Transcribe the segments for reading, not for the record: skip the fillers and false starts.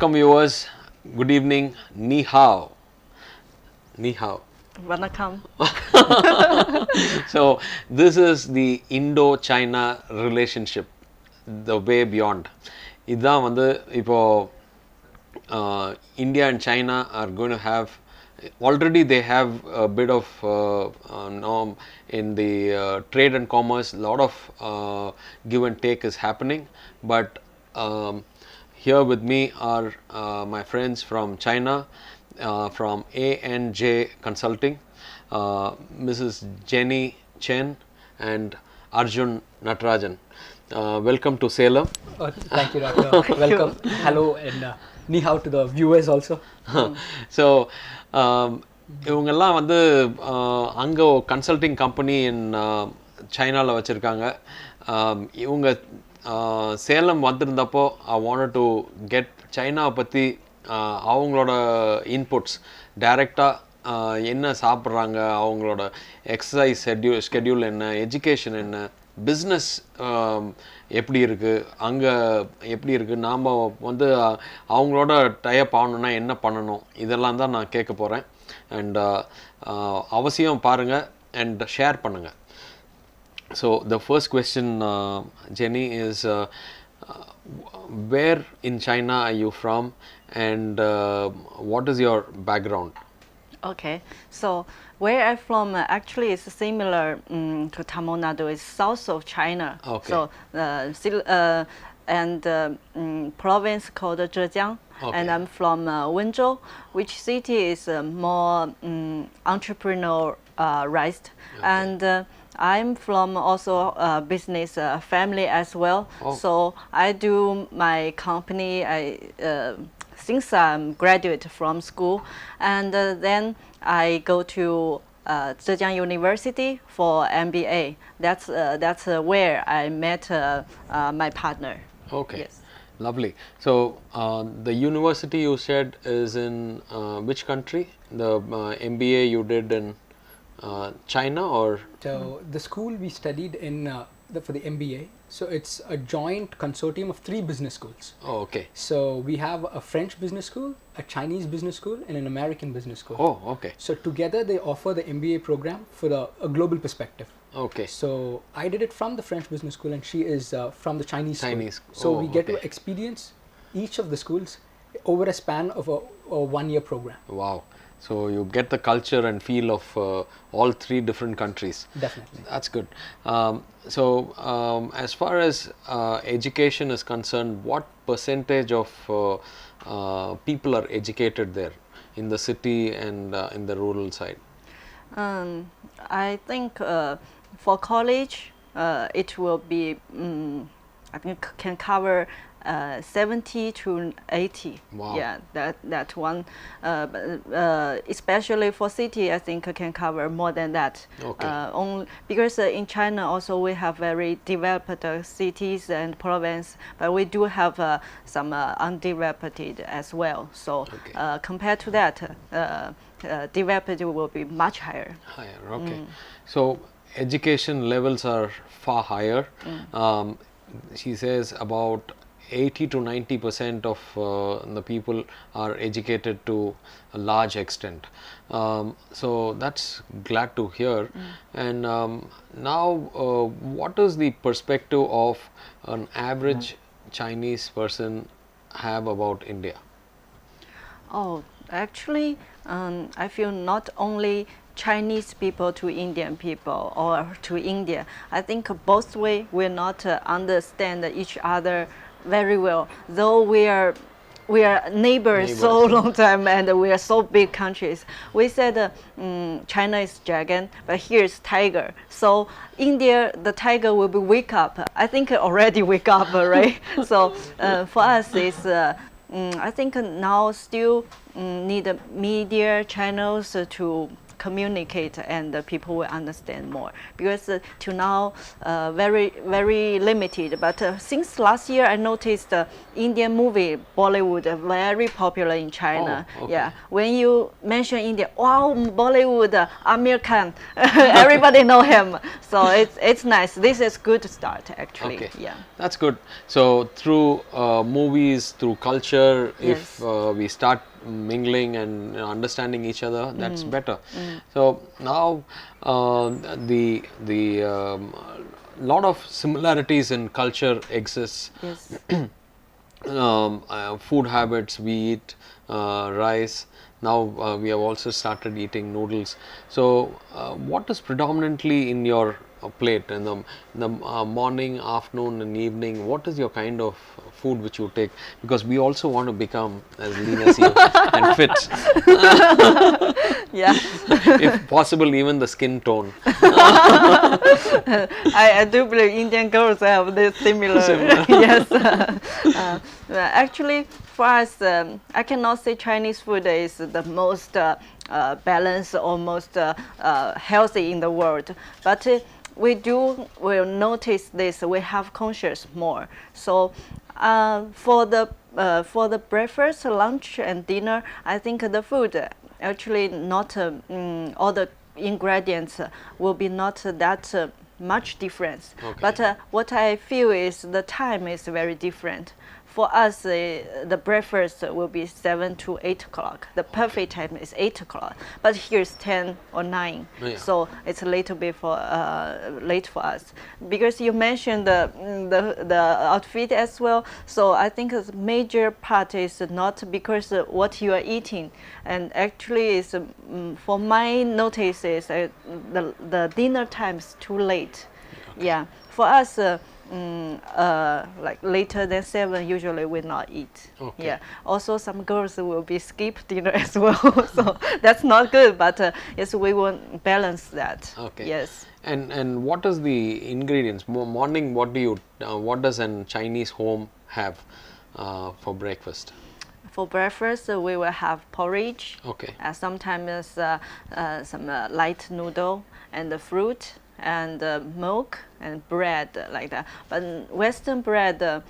Welcome viewers. Good evening. Ni hao. Ni hao. Vanakkam. So this is the Indo-China relationship, the way beyond. இதான் வந்து இப்போ India and China are going to have, already they have a bit of norm in the trade and commerce. A lot of give and take is happening, but here with me are my friends from China, from A&J Consulting, Mrs. Jenney Chen and Arjun Natarajan. Welcome to Salem. Oh, thank you, Doctor. Welcome. Hello, and ni hao to the viewers also. So, இவங்கெல்லாம் வந்து அங்கே consulting company in சைனாவில் வச்சுருக்காங்க. இவங்க சேலம் வந்திருந்தப்போ I wanted to get சைனாவை பற்றி அவங்களோட இன்புட்ஸ் டைரெக்டாக என்ன சாப்பிட்றாங்க, அவங்களோட எக்ஸசைஸ் ஸ்கெட்யூல் என்ன, எஜுகேஷன் என்ன, பிஸ்னஸ் எப்படி இருக்குது, அங்கே எப்படி இருக்குது, நாம் வந்து அவங்களோட டைப் ஆகணுன்னா என்ன பண்ணணும், இதெல்லாம் தான் நான் கேட்க போகிறேன். அண்ட் அவசியம் பாருங்கள் அண்ட் ஷேர் பண்ணுங்கள். So the first question Jenney is where in China are you from and what is your background? Okay, so where I'm from actually is similar to Tamil Nadu. It's south of China. Okay. So province called Zhejiang. Okay. And I'm from Wenzhou, which city is more entrepreneurialized. Okay. And I'm from also business family as well. Oh. So I do my company. Since I'm graduate from school, and then I go to Zhejiang University for MBA. That's where I met my partner. Okay. Yes. Lovely. So the university you said is in which country? The MBA you did in China or? So the school we studied in for the MBA. So it's a joint consortium of 3 business schools. Oh, okay. So we have a French business school, a Chinese business school, and an American business school. Oh, okay. So together they offer the MBA program for a global perspective. Okay. So I did it from the French business school, and she is from the Chinese school. So Oh, we get okay. to experience each of the schools over a span of a 1-year program. Wow. So you get the culture and feel of all 3 different countries. Definitely. That's good. As far as education is concerned, what percentage of people are educated there in the city and in the rural side? I think for college, it will be, I think can cover 70 to 80. Wow. Yeah, that one. Especially for city, I think can cover more than that. Okay. Only because in China also we have very developed cities and province, but we do have some undeveloped as well. So Okay. compared to that, developed will be much higher. Higher, okay. So education levels are far higher. She says about 80 to 90% of the people are educated to a large extent. So that's glad to hear. And now what is the perspective of an average Chinese person have about India? Oh, actually, I feel not only Chinese people to Indian people or to India. I think both way will not understand each other very well. Though we are neighbors so long time and we are so big countries. We said China is dragon, but here is tiger. So India, the tiger will be wake up. I think already wake up, right? So for us, it's I think now still need media channels to communicate and people will understand more. Because to now, very limited. But since last year, I noticed Indian movie, Bollywood, very popular in China. Oh, okay. Yeah, when you mention India, wow, Bollywood, Amir Khan, everybody know him. So it's nice. This is good start actually. Okay. Yeah. That's good. So through movies, through culture, if Yes. we start mingling and understanding each other, that's better. So now the lot of similarities in culture exists. Yes. Food habits, we eat rice. Now we have also started eating noodles. So what is predominantly in your plate in the morning, afternoon and evening? What is your kind of food which you take? Because we also want to become as lean as you and fit. Yeah. If possible, even the skin tone. I do believe Indian girls have this similar. Yes. Actually, for us, I cannot say Chinese food is the most balanced or most healthy in the world, but will notice this. We have conscious more. So for the breakfast, lunch, and dinner, I think the food actually not all the ingredients will be not that much difference. Okay. But what I feel is the time is very different. For us, the breakfast will be 7 to 8 o'clock. The perfect time is 8 o'clock. But here it's 10 or 9. Yeah. So it's a little bit late for us. Because you mentioned the outfit as well. So I think the major part is not because what you are eating. And actually, is for my notice is the dinner time is too late. Okay. Yeah. For us, like later than 7, usually we not eat. Okay. Yeah. Also, some girls will be skip dinner as well, so that's not good. But yes, we will balance that. Okay. Yes. And what is the ingredients? Morning, what does a Chinese home have for breakfast? For breakfast, we will have porridge. Okay. Sometimes some light noodle and the fruit and milk and bread like that. But Western bread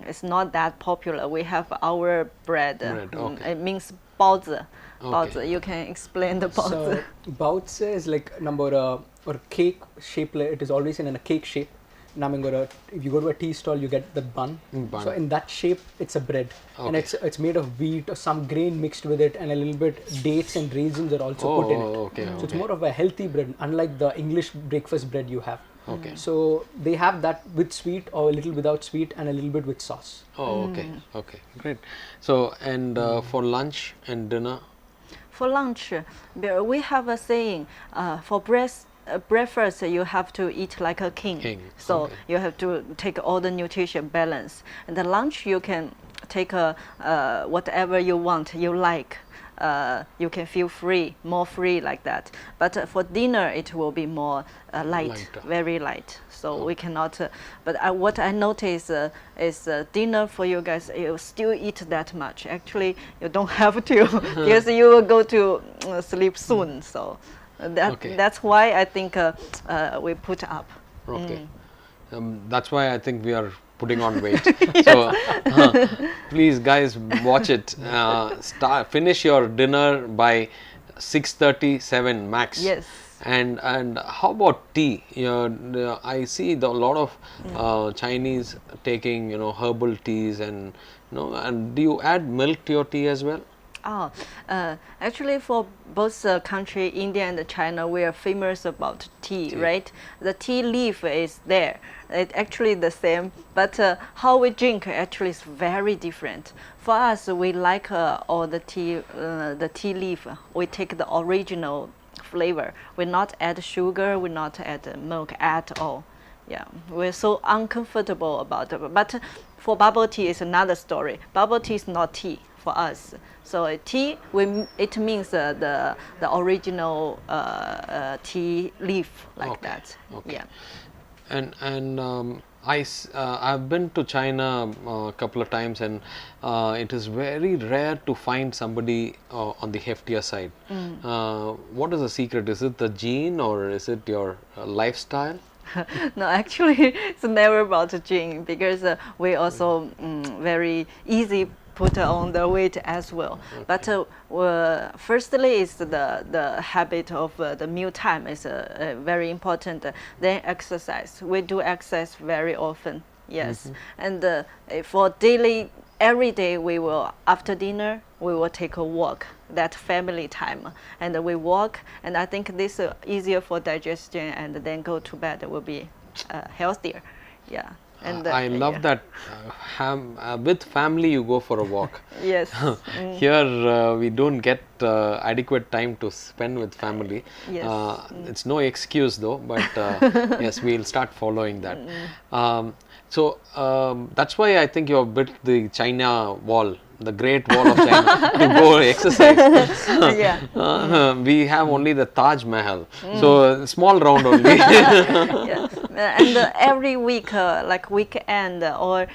is not that popular. We have our bread. Okay. It means baozi. Okay. Baozi. You can explain the baozi. So baozi is like number or cake shape. It is always in a cake shape. If you go to a tea stall, you get the bun. So in that shape, it's a bread, Okay. and it's made of wheat or some grain mixed with it, and a little bit dates and raisins are also put in it. Okay, So it's okay. more of a healthy bread, unlike the English breakfast bread you have. Okay. So they have that with sweet or a little without sweet and a little bit with sauce. Oh, okay. Okay, great. So, and for lunch and dinner? For lunch, we have a saying, for breakfast you have to eat like a king. So okay. you have to take all the nutrition balance. And the lunch you can take whatever you want, you like. You can feel more free like that. But for dinner it will be more light, very light. So we cannot. But what I notice is dinner for you guys, you still eat that much. Actually, you don't have to because you will go to sleep soon. So that's why I think we put up. Okay. That's why I think we are putting on weight. So please guys, watch it. Finish your dinner by 6:37 max. Yes. And how about tea? I see a lot of Chinese taking herbal teas and and do you add milk to your tea as well? Oh, actually, for both country, India and China, we are famous about tea, right? The tea leaf is there. It's actually the same, but how we drink actually is very different. For us, we like all the tea leaf. We take the original flavor. We not add sugar. We not add milk at all. Yeah, we're so uncomfortable about it. But for bubble tea, is another story. Bubble tea is not tea for us. So tea, it means the original tea leaf like that. Okay. Yeah. And I've been to China a couple of times, and it is very rare to find somebody on the heftier side. What is the secret? Is it the gene, or is it your lifestyle? No, actually, it's never about the gene, because we also very easy put on the weight as well. But firstly, is the habit of the meal time is very important. Then exercise. We do exercise very often. Yes, and for daily, every day we will, after dinner we will take a walk. That family time, and we walk. And I think this is easier for digestion, and then go to bed will be healthier. Yeah. And I love that with family you go for a walk. Yes. Here we don't get adequate time to spend with family. Yes. It's no excuse though, but yes, we'll start following that. So that's why I think you have built the China Wall, the Great Wall of China, to go exercise. Yeah. We have only the Taj Mahal, so small round only. Yeah. And every week, like weekend, or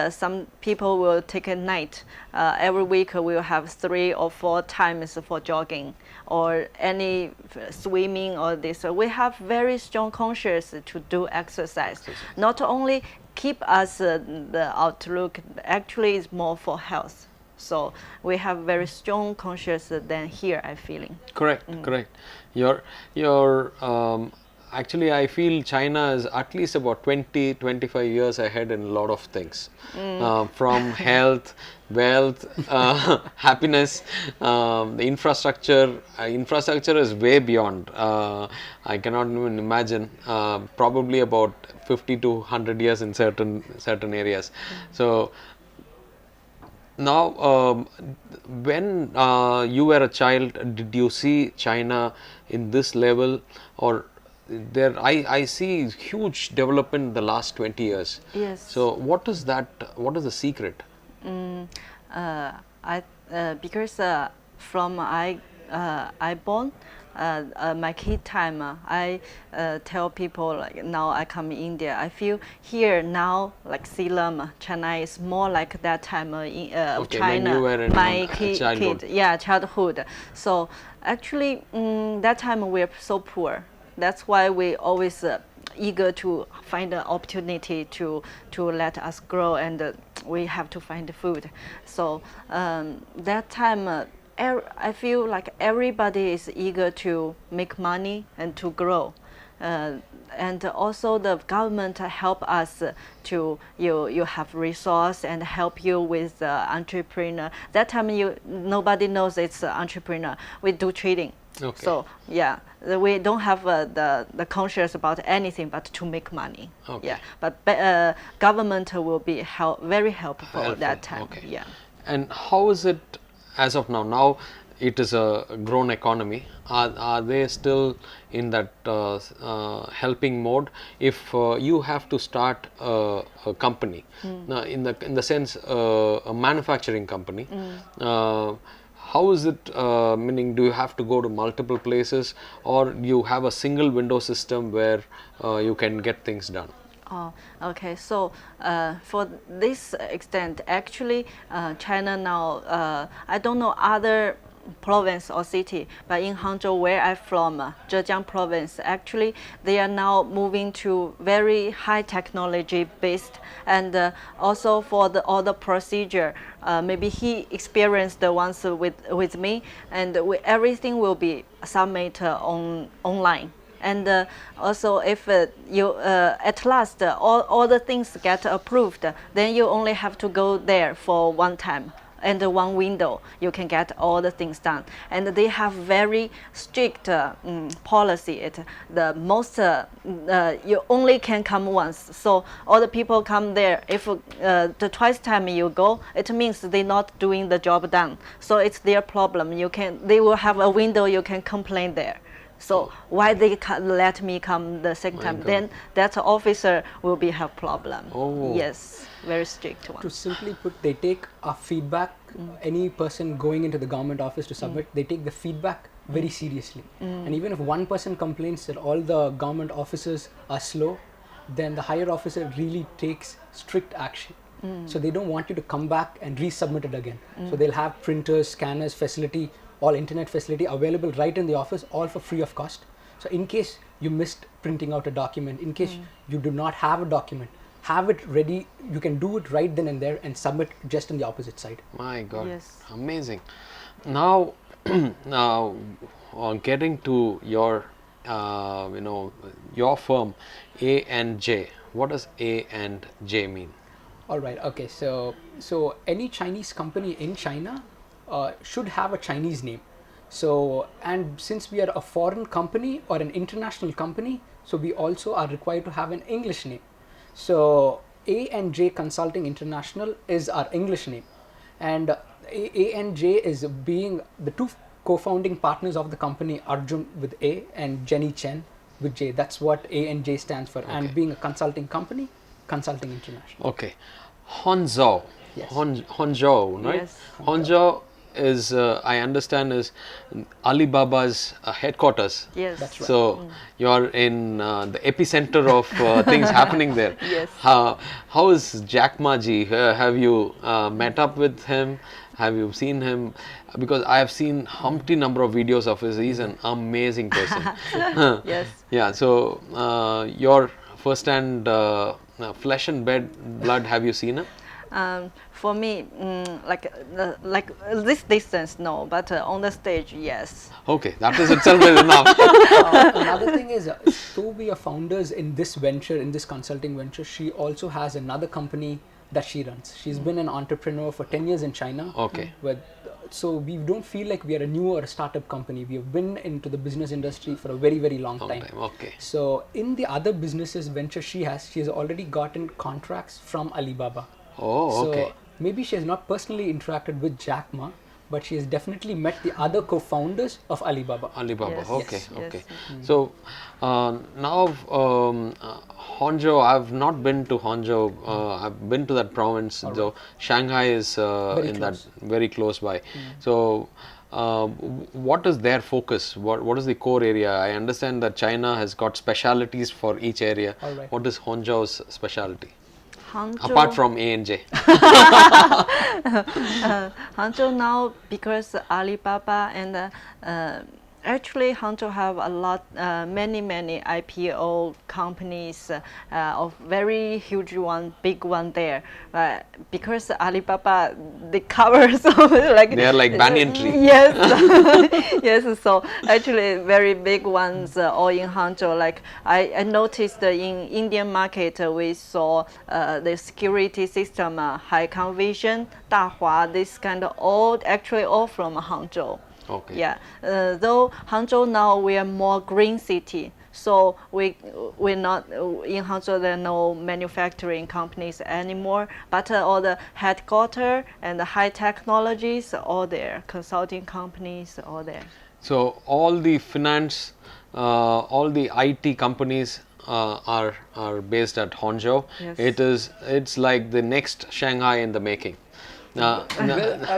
some people will take a night. Every week we will have 3 or 4 times for jogging or any swimming or this. We have very strong conscious to do exercise. Not only keep us the outlook, actually is more for health. So we have very strong conscious than here, I feeling. Correct, correct. Actually, I feel China is at least about 20-25 years ahead in a lot of things, from health, wealth, happiness, the infrastructure. Infrastructure is way beyond. I cannot even imagine. Probably about 50 to 100 years in certain areas. So now, when you were a child, did you see China in this level, or there? I see huge development in the last 20 years. Yes. So what is that? What is the secret? Because from I born. My kid time, I tell people, like, now I come in India. I feel here now, like Salem, China is more like that time of Okay, China. when you were in my childhood. Childhood. So actually, that time we're so poor. That's why we always eager to find an opportunity to let us grow, and we have to find food. So that time. I feel like everybody is eager to make money and to grow, and also the government help us to you have resource and help you with entrepreneur. That time nobody knows it's entrepreneur. We do trading. Okay. So yeah, we don't have the conscious about anything but to make money. Okay. Yeah, but government will be very helpful at that time. Okay. Yeah. And how is it as of now? Now it is a grown economy. Are they still in that helping mode? If you have to start a company, in the sense a manufacturing company, how is it? Meaning, do you have to go to multiple places, or you have a single window system where you can get things done? Oh, okay. So for this extent, actually, China now, I don't know other province or city, but in Hangzhou, where I'm from, Zhejiang province, actually, they are now moving to very high technology based, and also for all the procedure, maybe he experienced the ones with me, and everything will be submitted online. And also, if you at last all the things get approved, then you only have to go there for one time and one window. You can get all the things done. And they have very strict policy. The most you only can come once. So all the people come there. If the twice time you go, it means they're not doing the job done. So it's their problem. They will have a window. You can complain there. So why they let me come the second time? Then that officer will have problem. Oh. Yes, very strict one. To simply put, they take our feedback. Any person going into the government office to submit, they take the feedback very seriously. And even if one person complains that all the government officers are slow, then the higher officer really takes strict action. So they don't want you to come back and resubmit it again. So they'll have printers, scanners, facility, all internet facility available right in the office, all for free of cost. So in case you missed printing out a document, in case you do not have a document, have it ready. You can do it right then and there and submit just on the opposite side. My God, Yes. amazing. Now, now getting to your, your firm, A&J. What does A&J mean? All right. Okay. So any Chinese company in China should have a Chinese name. So, and since we are a foreign company or an international company, so we also are required to have an English name. So A&J Consulting International is our English name, and A&J is being the two co-founding partners of the company, Arjun with A and Jenney Chen with J. That's what A&J stands for. And being a consulting company, Consulting International. Okay, Hangzhou. Yes. Hangzhou, right? Yes. Hangzhou is, I understand, is Alibaba's headquarters. Yes. That's right. So you're in the epicenter of things happening there. Yes. How is Jack Ma ji? Have you met up with him? Have you seen him? Because I have seen humpty number of videos of his. He's an amazing person. Yes. Yeah. So your first-hand flesh and blood. Have you seen him? For me, like this distance, no, but on the stage, yes. Okay, that is itself is enough. Another thing is, though we are founders in this venture, in this consulting venture, she also has another company that she runs. She's been an entrepreneur for 10 years in China. Okay. So we don't feel like we are a new or a startup company. We have been into the business industry for a very, very long time. Okay. So in the other businesses venture she has already gotten contracts from Alibaba. Oh, okay. So maybe she has not personally interacted with Jack Ma, but she has definitely met the other co-founders of Alibaba. Alibaba. Yes. Okay. Yes. Okay. Yes. So now Hangzhou. I've not been to Hangzhou. I've been to that province. So Shanghai is in that very close by. So what is their focus? What is the core area? I understand that China has got specialities for each area. All right. What is Hangzhou's specialty? Hangzhou, Apart from A&J. Hangzhou now, because Alibaba and actually Hangzhou have a lot, many IPO companies of very huge one, big one there. Because Alibaba, they cover so like They are like banyan tree. Yes, yes. So actually, very big ones all in Hangzhou. Like I noticed in Indian market, we saw the security system, Haikang Vision, Dahua, this kind of all actually all from Hangzhou. Okay. Yeah, though Hangzhou now we are more green city, so we're not in Hangzhou. There are no manufacturing companies anymore, but all the headquarters and the high technologies all there, consulting companies all there. So all the finance, all the IT companies are based at Hangzhou. Yes. It's like the next Shanghai in the making. Well,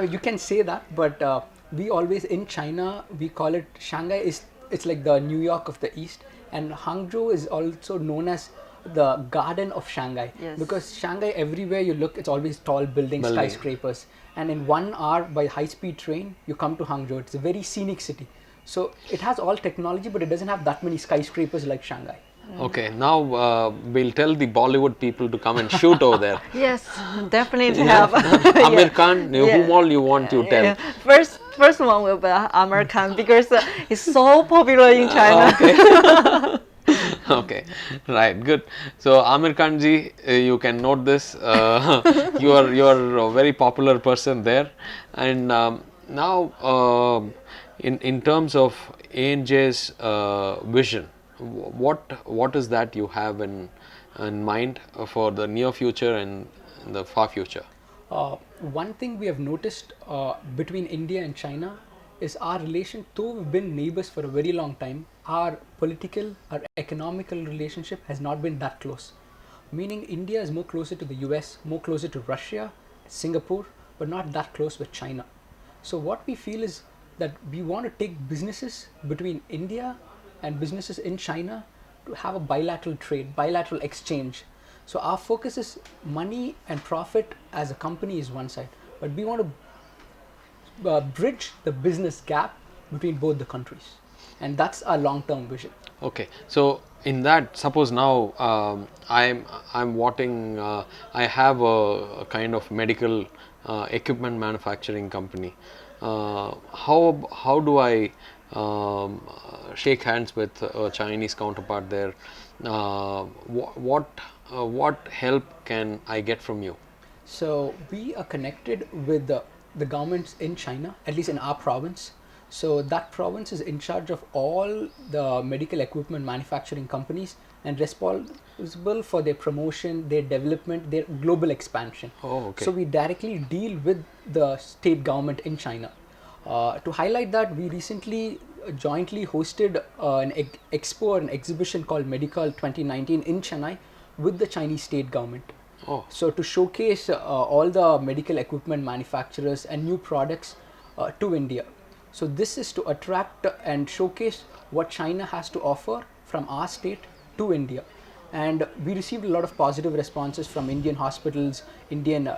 you can say that, but we always in China we call it Shanghai it's like the New York of the East, and Hangzhou is also known as the Garden of Shanghai. Yes. Because Shanghai, everywhere you look, it's always tall buildings, skyscrapers, and in 1 hour by high-speed train you come to Hangzhou. It's a very scenic city, so it has all technology, but it doesn't have that many skyscrapers like Shanghai. Okay, now we'll tell the Bollywood people to come and shoot over there. Yes, definitely have. Amir Khan, whom all you want to tell. Yeah. First one will be Amir Khan because he's so popular in China. Okay. Okay, right, good. So Amir Khan ji, you can note this. You are a very popular person there, and now in terms of A&J's vision, what is that you have in mind for the near future and the far future? One thing we have noticed between India and China is our relation. Though we've been neighbors for a very long time, our political, our economical relationship has not been that close. Meaning India is more closer to the US, more closer to Russia, Singapore, but not that close with China. So what we feel is that we want to take businesses between India and businesses in China to have a bilateral trade, bilateral exchange. So our focus is money and profit as a company is one side, but we want to bridge the business gap between both the countries, and that's our long-term vision. Okay, so in that, suppose now I'm wanting, I have a kind of medical equipment manufacturing company. How do I shake hands with a Chinese counterpart there? What help can I get from you? So we are connected with the governments in China, at least in our province. So that province is in charge of all the medical equipment manufacturing companies and responsible for their promotion, their development, their global expansion. Oh, okay. So we directly deal with the state government in China. To highlight that, we recently jointly hosted an expo or an exhibition called Medical 2019 in Chennai with the Chinese state government. Oh. So to showcase all the medical equipment manufacturers and new products to India. So this is to attract and showcase what China has to offer from our state to India. And we received a lot of positive responses from Indian hospitals, Indian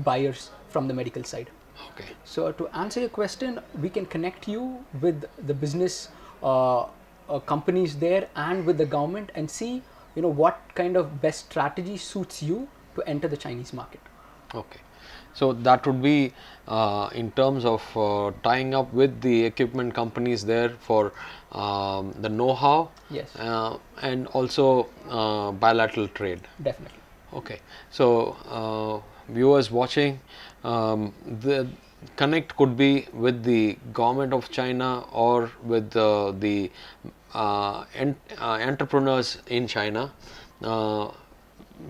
buyers from the medical side. Okay. So to answer your question, we can connect you with the business companies there and with the government and see, what kind of best strategy suits you to enter the Chinese market. Okay. So that would be in terms of tying up with the equipment companies there for the know-how. Yes. And also bilateral trade. Definitely. Okay. So viewers watching, the connect could be with the government of China or with the entrepreneurs in China,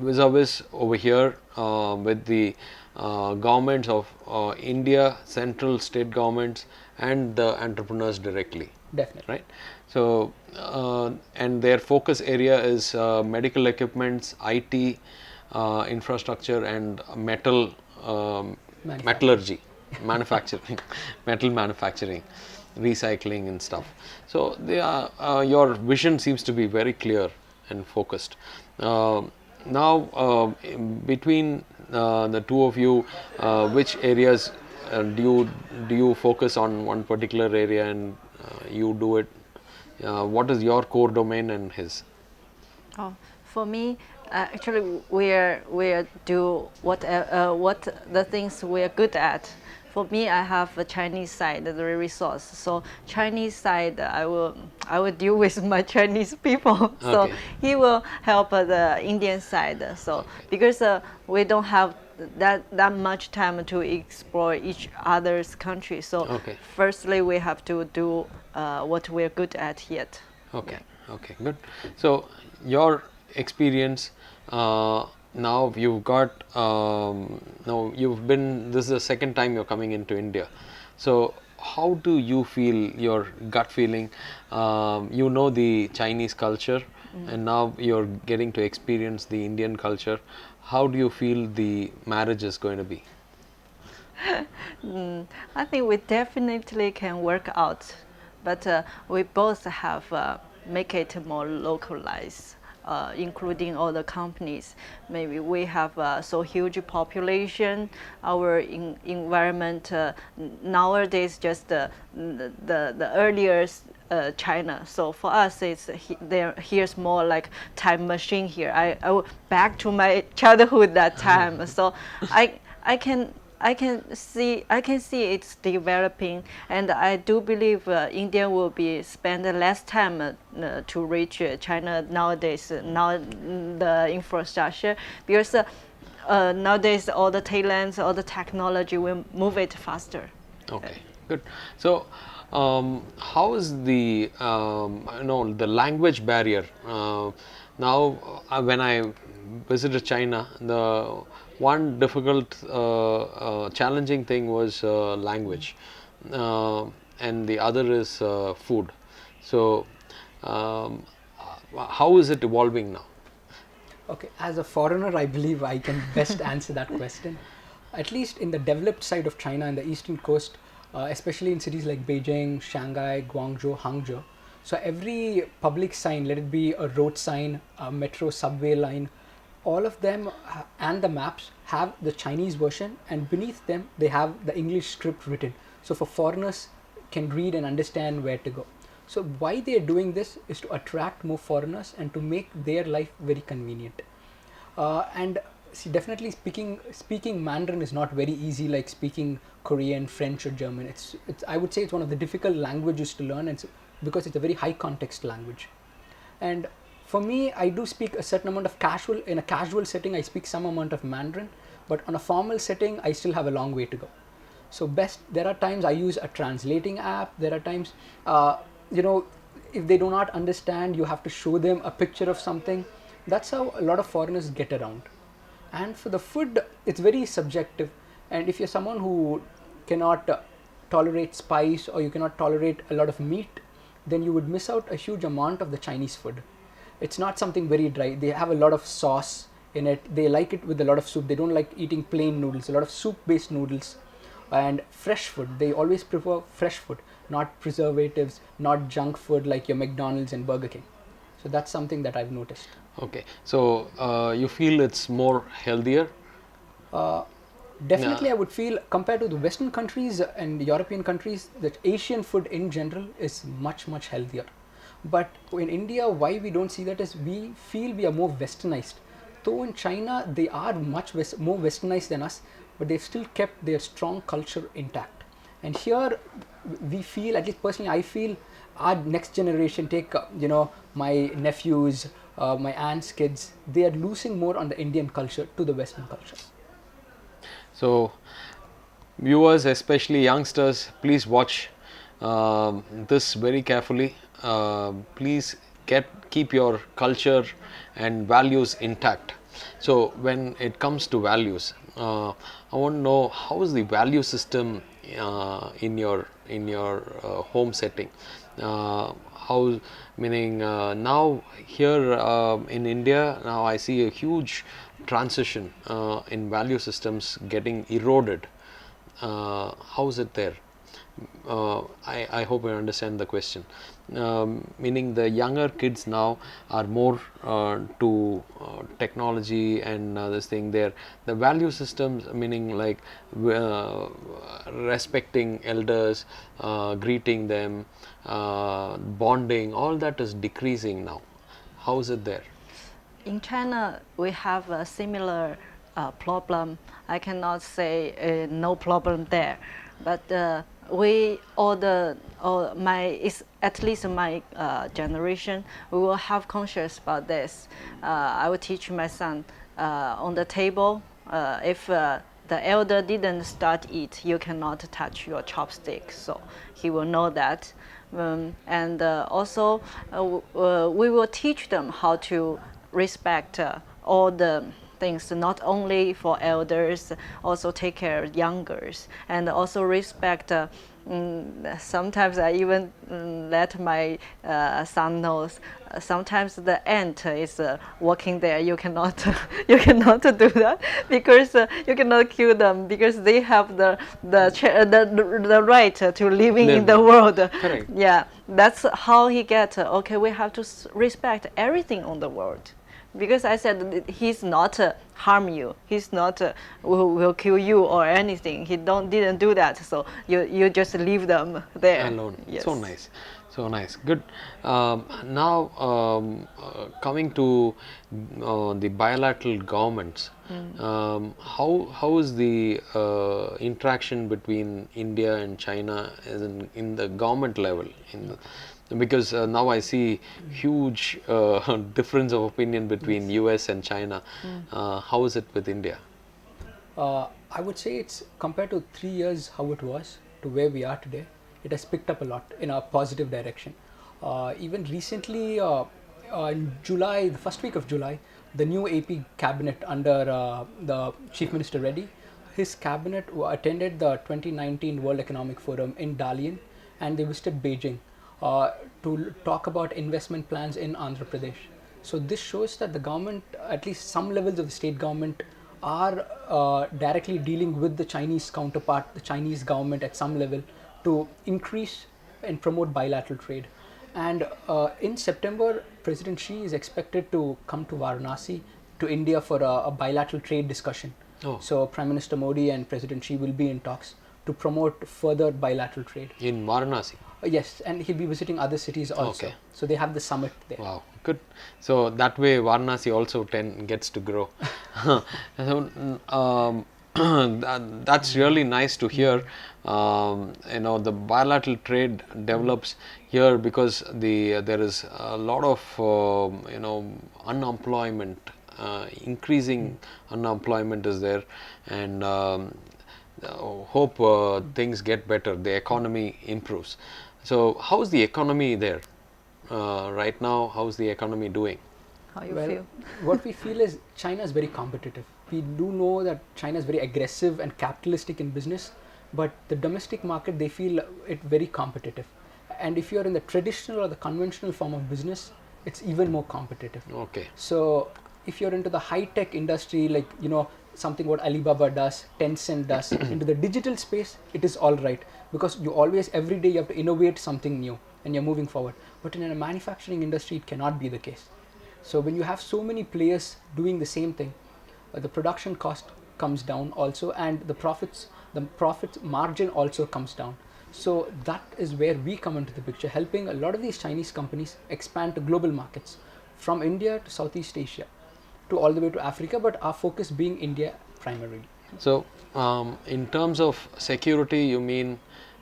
vis-a-vis over here with the governments of India, central state governments and the entrepreneurs directly. Definitely. Right. So and their focus area is medical equipments, IT, infrastructure and metal metallurgy, manufacturing, metal manufacturing, recycling and stuff. So they are, your vision seems to be very clear and focused. Now between the two of you, which areas do you focus on one particular area and you do it? What is your core domain and his? Oh, for me, actually, we do what the things we're good at. For me, I have a Chinese side, the resource. So Chinese side, I will deal with my Chinese people. So Okay. he will help the Indian side. So because we don't have that much time to explore each other's country. So Okay. firstly, we have to do what we're good at yet. Okay. Okay. Good. So your experience. Now you've got now you've been, this is the second time you're coming into India. So how do you feel, your gut feeling? You know the Chinese culture and now you're getting to experience the Indian culture. How do you feel the marriage is going to be? I think we definitely can work out, but we both have make it more localized. Including all the companies. Maybe we have so huge population. Our environment nowadays just the earlier China. So for us, it's here's more like time machine here. I back to my childhood that time. So I can see it's developing, and I do believe India will be spend less time to reach China nowadays. Now the infrastructure, because nowadays all the talents, all the technology will move it faster. Okay, good. So how is the the language barrier? Now when I visited China, the one difficult challenging thing was language, and the other is food. So how is it evolving now? Okay, as a foreigner, I believe I can best answer that question. At least in the developed side of China and the eastern coast, especially in cities like Beijing, Shanghai, Guangzhou, Hangzhou, So every public sign, let it be a road sign, a metro subway line, all of them and the maps have the Chinese version, and beneath them they have the English script written. So for foreigners can read and understand where to go. So why they are doing this is to attract more foreigners and to make their life very convenient. And see, definitely speaking Mandarin is not very easy like speaking Korean, French, or German. It's I would say it's one of the difficult languages to learn, and because it's a very high context language. And for me, I do speak a certain amount of in a casual setting, I speak some amount of Mandarin, but on a formal setting, I still have a long way to go. So there are times I use a translating app. There are times, if they do not understand, you have to show them a picture of something. That's how a lot of foreigners get around. And for the food, it's very subjective. And if you're someone who cannot tolerate spice, or you cannot tolerate a lot of meat, then you would miss out a huge amount of the Chinese food. It's not something very dry. They have a lot of sauce in it. They like it with a lot of soup. They don't like eating plain noodles, a lot of soup-based noodles. And fresh food, they always prefer fresh food, not preservatives, not junk food like your McDonald's and Burger King. So that's something that I've noticed. Okay, so you feel it's more healthier? Definitely, I would feel compared to the Western countries and European countries, that Asian food in general is much, much healthier. But in India, why we don't see that is we feel we are more westernized. Though in China, they are much more westernized than us, but they've still kept their strong culture intact. And here, we feel, at least personally, I feel our next generation, take my nephews, my aunt's kids, they are losing more on the Indian culture to the Western culture. So viewers, especially youngsters, please watch this very carefully. Please keep your culture and values intact. So when it comes to values, I want to know, how is the value system in your home setting? How, meaning now here in India, now I see a huge transition in value systems getting eroded. How is it there? I hope I understand the question. Meaning the younger kids now are more to technology and this thing there. The value systems, meaning like respecting elders, greeting them, bonding, all that is decreasing now. How is it there? In China, we have a similar problem. I cannot say no problem there, but at least my generation, we will have conscious about this. I will teach my son on the table, if the elder didn't start eat, you cannot touch your chopstick. So he will know that. And also, we will teach them how to respect all the things, not only for elders, also take care of youngers, and also respect. Sometimes I even let my son know. Sometimes the ant is walking there. You cannot, you cannot do that because you cannot kill them, because they have the right to living in the world. Correct. Yeah, that's how he gets. Okay, we have to respect everything on the world. Because I said he's not harm you, he's not will kill you or anything. He didn't do that. So you just leave them there alone. Yes. So nice, so nice. Good. Now coming to the bilateral governments, how is the interaction between India and China as in the government level? Because now I see huge difference of opinion between US and China. How is it with India? I would say it's compared to 3 years how it was to where we are today, it has picked up a lot in a positive direction. Even recently, in July, the first week of July, the new AP cabinet under the Chief Minister Reddy, his cabinet attended the 2019 World Economic Forum in Dalian, and they visited Beijing to talk about investment plans in Andhra Pradesh. So this shows that the government, at least some levels of the state government, are directly dealing with the Chinese counterpart, the Chinese government at some level, to increase and promote bilateral trade. And in September, President Xi is expected to come to Varanasi, to India for a bilateral trade discussion. Oh. So Prime Minister Modi and President Xi will be in talks to promote further bilateral trade. In Varanasi. Yes, and he'll be visiting other cities also. Okay. So they have the summit there. Wow, good. So that way Varanasi also gets to grow. So, that's really nice to hear. The bilateral trade develops here because there is a lot of unemployment, increasing unemployment is there, and hope things get better, the economy improves. So how's the economy there right now? How's the economy doing? How you Well, feel? what we feel is China is very competitive. We do know that China is very aggressive and capitalistic in business, but the domestic market, they feel it very competitive. And if you're in the traditional or the conventional form of business, it's even more competitive. Okay. So if you're into the high-tech industry, like something what Alibaba does, Tencent does, into the digital space, it is all right, because you always, every day you have to innovate something new and you're moving forward. But in a manufacturing industry, it cannot be the case. So when you have so many players doing the same thing, the production cost comes down also, and the profit margin also comes down. So that is where we come into the picture, helping a lot of these Chinese companies expand to global markets, from India to Southeast Asia, to all the way to Africa, but our focus being India primarily. So in terms of security, you mean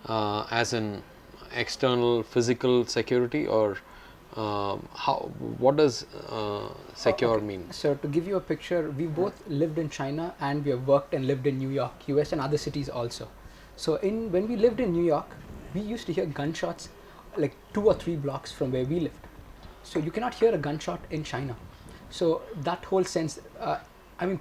as in external physical security, or what does secure mean? So to give you a picture, we both lived in China and we have worked and lived in New York, US and other cities also. So when we lived in New York, we used to hear gunshots like 2 or 3 blocks from where we lived. So you cannot hear a gunshot in China. So that whole sense,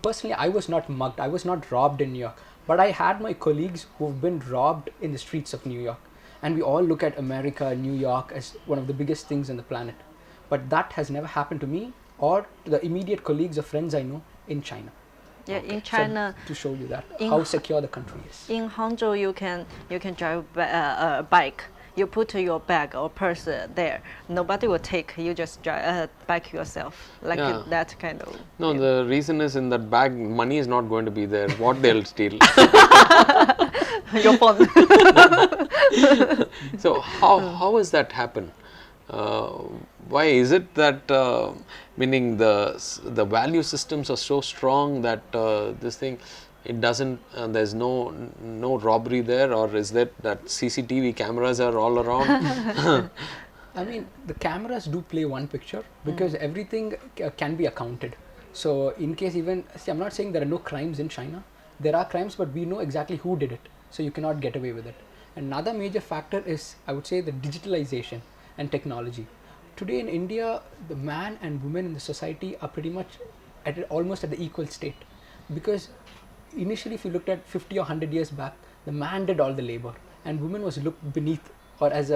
personally, I was not mugged, I was not robbed in New York, but I had my colleagues who've been robbed in the streets of New York. And we all look at America, New York as one of the biggest things on the planet. But that has never happened to me or to the immediate colleagues or friends I know in China. Yeah, in China, So to show you that, how secure the country is. in Hangzhou, you can drive a bike. You put your bag or purse there. Nobody will take. You just drive bike yourself, like Yeah. that kind of. No, the reason is in that bag, money is not going to be there. What they'll steal. Your phone. So how has that happened? Why is it that meaning the value systems are so strong that this thing, it doesn't, there's no robbery there, or is that CCTV cameras are all around? The cameras do play one picture, because everything can be accounted. So in case I'm not saying there are no crimes in China. There are crimes, but we know exactly who did it. So you cannot get away with it. Another major factor is, I would say, the digitalization and technology. Today in India, the man and woman in the society are pretty much almost at the equal state. Because initially, if you looked at 50 or 100 years back, the man did all the labor and woman was looked beneath, or as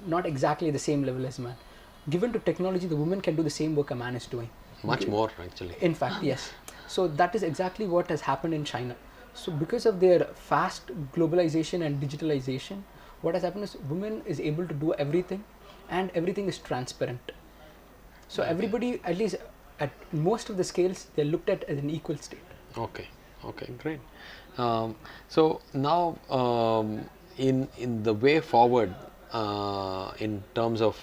not exactly the same level as man. Given to technology, the woman can do the same work a man is doing. Much more, actually. In fact, yes. So that is exactly what has happened in China. So because of their fast globalization and digitalization, what has happened is women is able to do everything, and everything is transparent. So everybody, at least at most of the scales, they're looked at as an equal state. Okay, great. So now in the way forward in terms of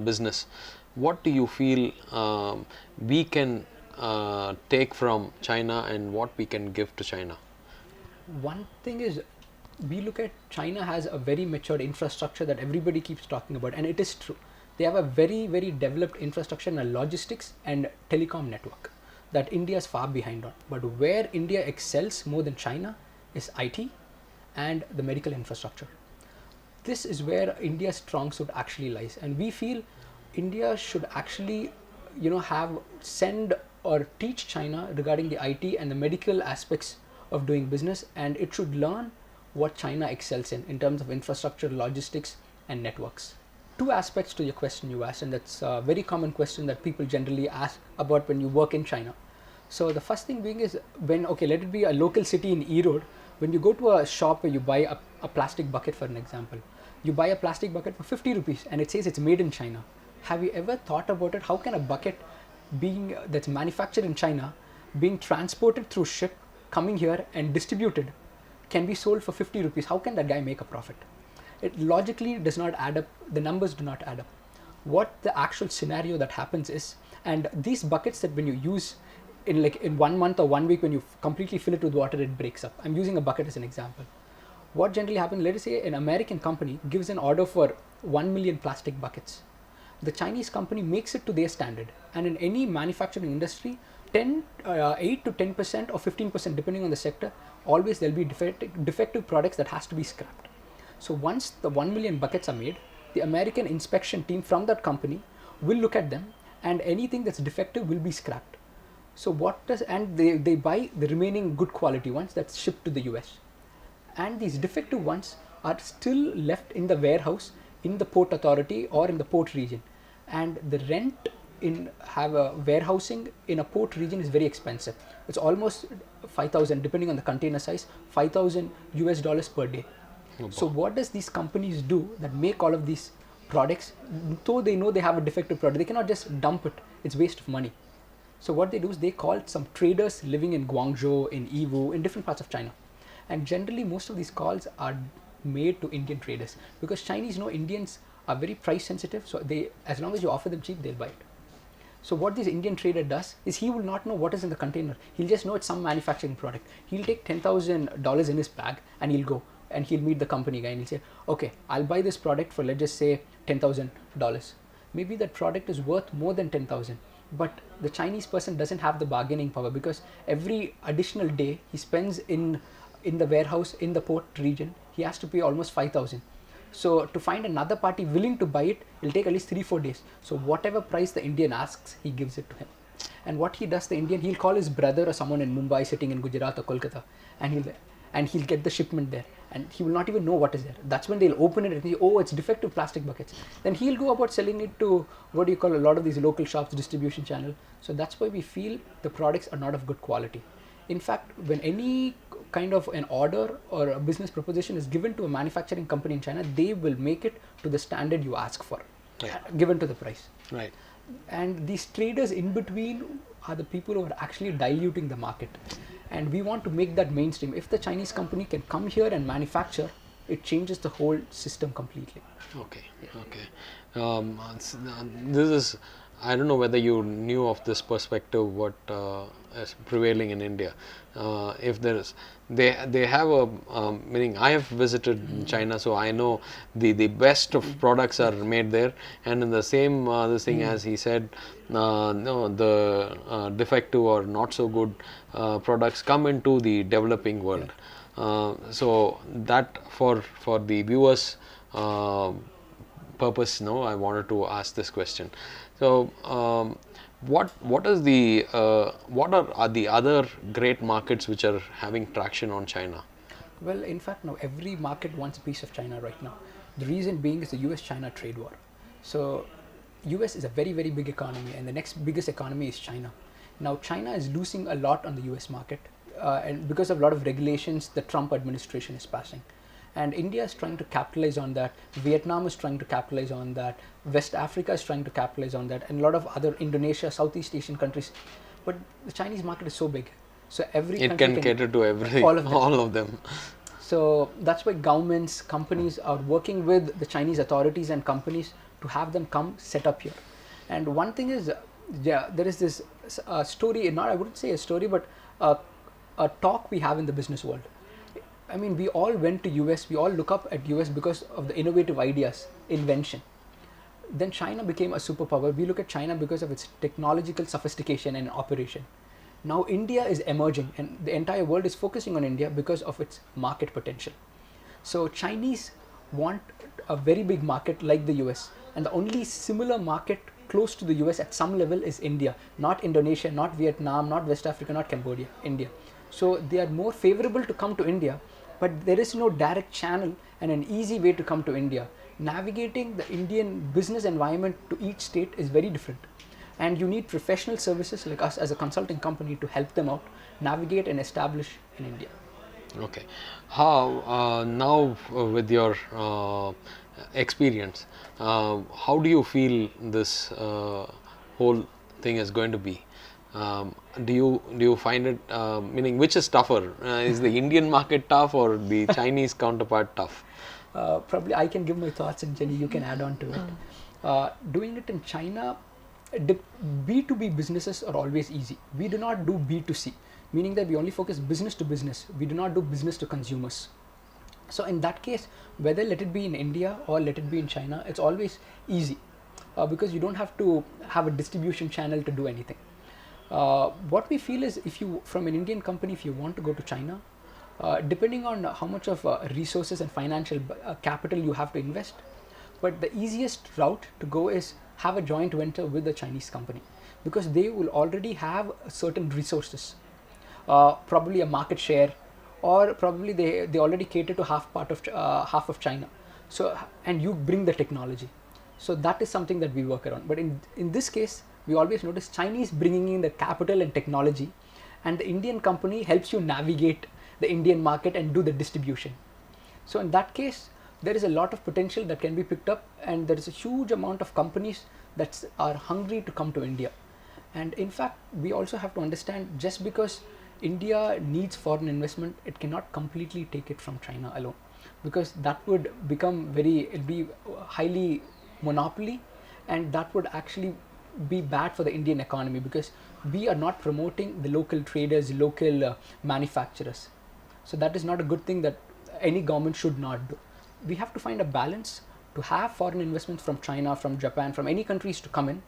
business, what do you feel we can take from China and what we can give to China? One thing is, we look at China has a very mature infrastructure that everybody keeps talking about, and it is true. They have a very, very developed infrastructure in a logistics and telecom network that India is far behind on. But where India excels more than China is IT and the medical infrastructure. This is where India's strong suit actually lies, and we feel India should actually, send or teach China regarding the IT and the medical aspects of doing business, and it should learn what China excels in terms of infrastructure, logistics, and networks. 2 aspects to your question you asked, and that's a very common question that people generally ask about when you work in China. So the first thing being is, let it be a local city in Erode, when you go to a shop where you buy a plastic bucket, for an example, You buy a plastic bucket for 50 rupees and it says it's made in China. Have you ever thought about it? How can a bucket being that's manufactured in China, being transported through ship, coming here and distributed, can be sold for 50 rupees? How can that guy make a profit? It logically does not add up. The numbers do not add up. What the actual scenario that happens is, and these buckets that when you use in 1 month or 1 week, when you completely fill it with water, it breaks up. I'm using a bucket as an example. What generally happens, let us say an American company gives an order for 1 million plastic buckets. The Chinese company makes it to their standard, and in any manufacturing industry, 8 to 10% or 15% depending on the sector, always there'll be defective products that has to be scrapped. So once the 1 million buckets are made, the American inspection team from that company will look at them, and anything that's defective will be scrapped. So they buy the remaining good quality ones that's shipped to the US. And these defective ones are still left in the warehouse in the port authority or in the port region. And the rent in have a warehousing in a port region is very expensive. It's almost 5,000, depending on the container size, $5,000 per day. Oh, so what does these companies do that make all of these products? Though they know they have a defective product, they cannot just dump it. It's waste of money. So what they do is they call some traders living in Guangzhou, in Yiwu, in different parts of China. And generally most of these calls are made to Indian traders, because Chinese know Indians are very price sensitive, so they, as long as you offer them cheap, they'll buy it. So what this Indian trader does is he will not know what is in the container. He'll just know it's some manufacturing product. He'll take $10,000 in his bag and he'll go and he'll meet the company guy and he'll say, okay, I'll buy this product for, let's just say, $10,000. Maybe that product is worth more than 10,000. But the Chinese person doesn't have the bargaining power, because every additional day he spends in the warehouse in the port region, he has to pay almost 5,000. So to find another party willing to buy it, it'll take at least 3-4 days. So whatever price the Indian asks, he gives it to him. And what he does, the Indian, he'll call his brother or someone in Mumbai sitting in Gujarat or Kolkata, and he'll get the shipment there, and he will not even know what is there. That's when they'll open it and say, oh, it's defective plastic buckets. Then he'll go about selling it to what do you call a lot of these local shops, distribution channel. So that's why we feel the products are not of good quality. In fact, when any kind of an order or a business proposition is given to a manufacturing company in China, they will make it to the standard you ask for, given to the price. Right. And these traders in between are the people who are actually diluting the market. And we want to make that mainstream. If the Chinese company can come here and manufacture, it changes the whole system completely. Okay. Okay. This is, I don't know whether you knew of this perspective, what is prevailing in India. If there is, they have a meaning. I have visited China, so I know the best of products are made there. And in the same this thing as he said, no, the defective or not so good products come into the developing world. So that for the viewers purpose, I wanted to ask this question. So what are the other great markets which are having traction on China? Well, in fact, now every market wants a piece of China right now. The reason being is the US-China trade war. So US is a very, very big economy, and the next biggest economy is China. Now China is losing a lot on the US market, and because of a lot of regulations the Trump administration is passing. And India is trying to capitalize on that. Vietnam is trying to capitalize on that. West Africa is trying to capitalize on that, and a lot of other Indonesia, Southeast Asian countries. But the Chinese market is so big, so every it can cater to everything, all of them. So that's why governments, companies are working with the Chinese authorities and companies to have them come set up here. And one thing is, there is this story, not I wouldn't say a story, but a talk we have in the business world. I mean, we all went to US, we all look up at US because of the innovative ideas, invention. Then China became a superpower. We look at China because of its technological sophistication and operation. Now India is emerging, and the entire world is focusing on India because of its market potential. So Chinese want a very big market like the US, and the only similar market close to the US at some level is India, not Indonesia, not Vietnam, not West Africa, not Cambodia, India. So they are more favorable to come to India, but there is no direct channel and an easy way to come to India. Navigating the Indian business environment to each state is very different, and you need professional services like us as a consulting company to help them out navigate and establish in India. Okay. How now with your experience, how do you feel this whole thing is going to be? Do you find it meaning which is tougher? Is the Indian market tough or the Chinese counterpart tough? Probably I can give my thoughts, and Jenny, you can add on to it. Doing it in China, B2B businesses are always easy. We do not do B2C, meaning that we only focus business to business. We do not do business to consumers. So in that case, whether let it be in India or let it be in China, it's always easy because you don't have to have a distribution channel to do anything. What we feel is, if you, from an Indian company, if you want to go to China, depending on how much of resources and financial capital you have to invest, but the easiest route to go is have a joint venture with a Chinese company, because they will already have certain resources, probably a market share, or probably they already cater to half of China. So, and you bring the technology. So that is something that we work around. But in this case, we always notice Chinese bringing in the capital and technology, and the Indian company helps you navigate the Indian market and do the distribution. So in that case, there is a lot of potential that can be picked up, and there is a huge amount of companies that are hungry to come to India. And in fact, we also have to understand, just because India needs foreign investment, it cannot completely take it from China alone, because that would become it'd be highly monopoly, and that would actually be bad for the Indian economy, because we are not promoting the local traders, local manufacturers. So that is not a good thing that any government should not do. We have to find a balance to have foreign investments from China, from Japan, from any countries to come in,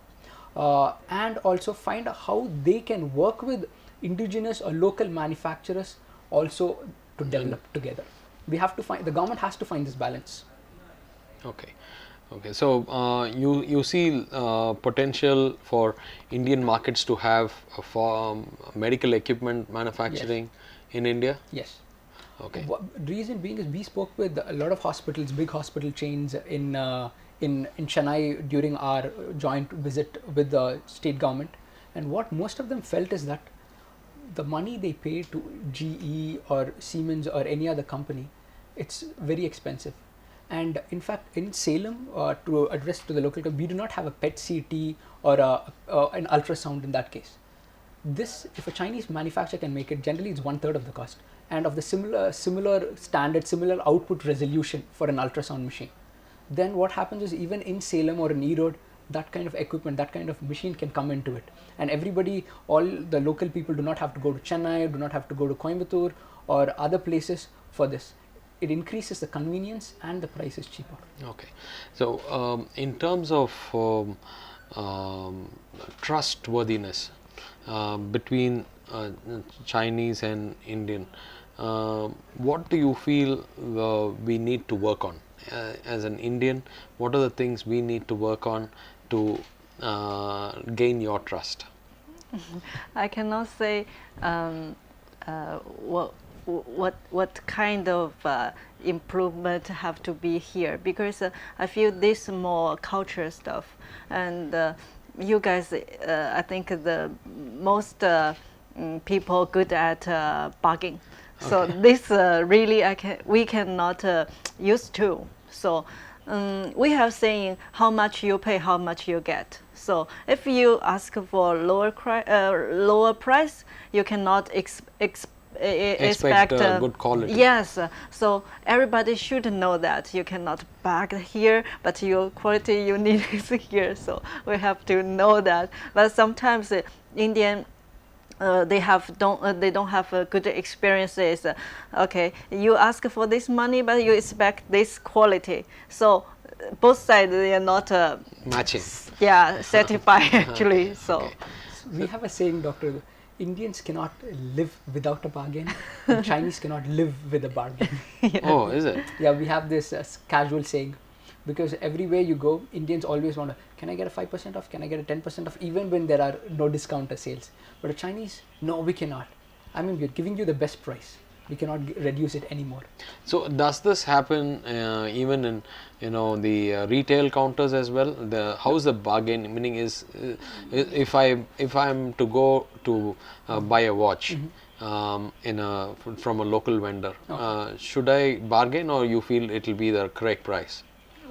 and also find how they can work with indigenous or local manufacturers also to develop together. We have to find, the government has to find this balance. Okay. Okay, so you see potential for Indian markets to have for medical equipment manufacturing in India? Yes. Okay. Reason being is, we spoke with a lot of hospitals, big hospital chains in Chennai during our joint visit with the state government, and what most of them felt is that the money they pay to GE or Siemens or any other company, it's very expensive. And in fact, in Salem, to address to the local, we do not have a PET CT or an ultrasound in that case. This, if a Chinese manufacturer can make it, generally it's 1/3 of the cost, and of the similar standard, similar output resolution for an ultrasound machine. Then what happens is, even in Salem or in Erode, that kind of equipment, that kind of machine can come into it, and everybody, all the local people do not have to go to Chennai, do not have to go to Coimbatore or other places for this. It increases the convenience, and the price is cheaper. Okay, so in terms of trustworthiness between Chinese and Indian, what do you feel we need to work on as an Indian? What are the things we need to work on to gain your trust? I cannot say what kind of improvement have to be here, because I feel this more culture stuff, and you guys, I think the most people good at bargaining. So Okay. this really we cannot used to. So we have saying, how much you pay, how much you get. So if you ask for lower price, you cannot expect good quality. Yes, so everybody should know that you cannot bag here, but your quality you need is here. So we have to know that. But sometimes Indian, they don't have good experiences. Okay, you ask for this money, but you expect this quality. So both sides, they are not Matching. yeah, certified actually. So. Okay. We have a saying, Doctor, Indians cannot live without a bargain, and Chinese cannot live with a bargain. Oh, is it? Yeah, we have this casual saying, because everywhere you go, Indians always want to, can I get a 5% off? Can I get a 10% off? Even when there are no discounter sales. But a Chinese, no, we cannot. I mean, we're giving you the best price. We cannot reduce it anymore. So does this happen even in the retail counters as well? How's the bargain? Meaning is if I'm to go to buy a watch from a local vendor, should I bargain, or you feel it will be the correct price?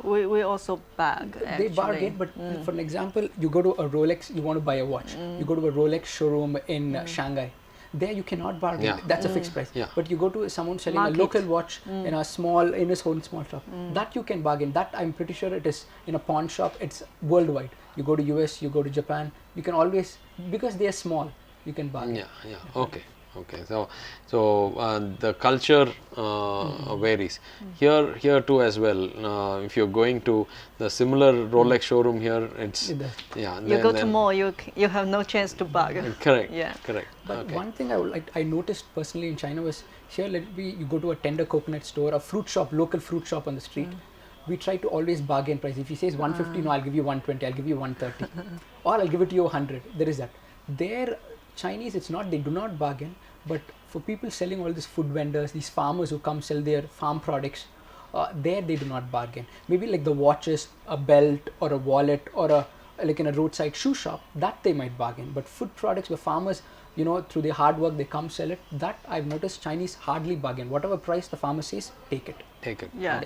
We also bag. They bargain, but for an example, you go to a Rolex, you want to buy a watch. You go to a Rolex showroom in Shanghai. There you cannot bargain. Yeah. That's a fixed price. Yeah. But you go to someone selling Market. a local watch in his own small shop. That you can bargain. That I'm pretty sure it is in a pawn shop. It's worldwide. You go to US, you go to Japan. You can always, because they are small, you can bargain. Yeah. Okay. So the culture varies here too as well. If you're going to the similar Rolex showroom here, it's You go to mall, you have no chance to bargain. Correct. Yeah. Correct. But one thing I noticed personally in China was, here you go to a tender coconut store, a fruit shop, local fruit shop on the street. We try to always bargain price. If he says 150, no, I'll give you 120, I'll give you 130, or I'll give it to you 100. There is that. There, Chinese, it's not, they do not bargain, but for people selling all these food vendors, these farmers who come sell their farm products, there they do not bargain. Maybe like the watches, a belt or a wallet or like in a roadside shoe shop, that they might bargain. But food products where farmers, through their hard work, they come sell it, that I've noticed Chinese hardly bargain. Whatever price the farmer says, take it. Yeah,